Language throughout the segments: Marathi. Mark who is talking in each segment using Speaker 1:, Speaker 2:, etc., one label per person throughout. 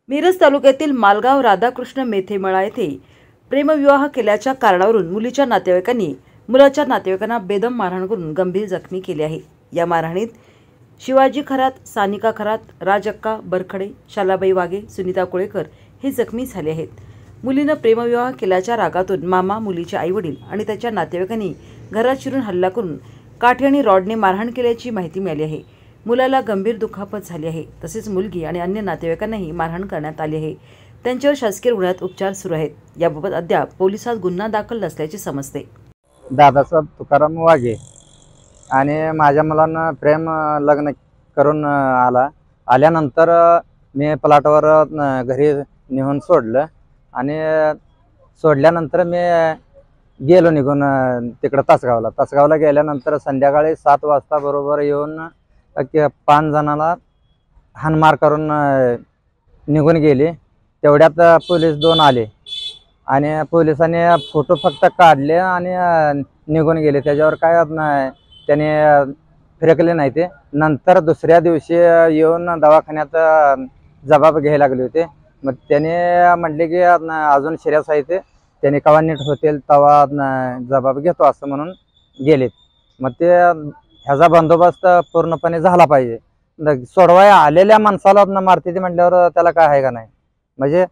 Speaker 1: मिरज तालुक्यातील मालगाव राधाकृष्ण मेथेमळा येथे प्रेमविवाह केल्याच्या कारणावरून मुलाच्या नातेवाईकांना बेदम मारहाण करून गंभीर जखमी केले आहे। या मारहाणीत शिवाजी खरात, सानिका खरात, राजक्का बरखडे, शालाबाई वाघे, सुनीता कुळेकर हे जखमी झाले आहेत। मुलीने प्रेमविवाह केल्याच्या रागातून मामा, मुलीचे आईवडील आणि त्याच्या नातेवाईकांनी घरात शिरून हल्ला करून काठी आणि रॉडने मारहाण केल्याची माहिती मिळाली आहे। मुलाला गंभीर दुखापत झाली आहे। तसेच मुलगी आणि अन्य नातेवाईकांनाही मारहाण करण्यात आली आहे। त्यांच्यावर शासकीय रुग्णालयात उपचार सुरू आहेत। याबाबत अद्याप पोलिसात गुन्हा दाखल नसल्याचे समजते।
Speaker 2: दादासाहेब तुकाराम वाघे आणि माझ्या मुलांना प्रेम लग्न करून आल्यानंतर मी प्लॉटवर घरी नेऊन सोडलं आणि सोडल्यानंतर मी गेलो निघून तिकडे तासगावला गेल्यानंतर संध्याकाळी 7 वाजता बरोबर येऊन 5 जणांना हाणमार करून निघून गेले। तेवढ्यात पोलीस 2 आले आणि पोलिसांनी फोटो फक्त काढले आणि निघून गेले। त्याच्यावर काय त्याने फिरकले नाही। ते नंतर दुसऱ्या दिवशी येऊन दवाखान्यात जबाब घ्यायला लागले होते। मग त्याने म्हटले की अजून सिरियस आहे, ते त्याने कवा नीट होतील तवा जबाब घेतो असं म्हणून गेलेत। मग ते ह्याचा बंदोबस्त पूर्णपणे झाला पाहिजे। सोडवाय आलेल्या माणसाला मारते ते म्हटल्यावर त्याला काय आहे का नाही, म्हणजे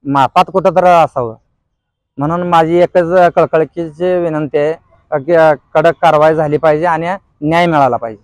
Speaker 2: मापात कुठं तर असावं। म्हणून माझी एकच कळकळीची विनंती आहे की कडक कारवाई झाली पाहिजे आणि न्याय मिळाला पाहिजे।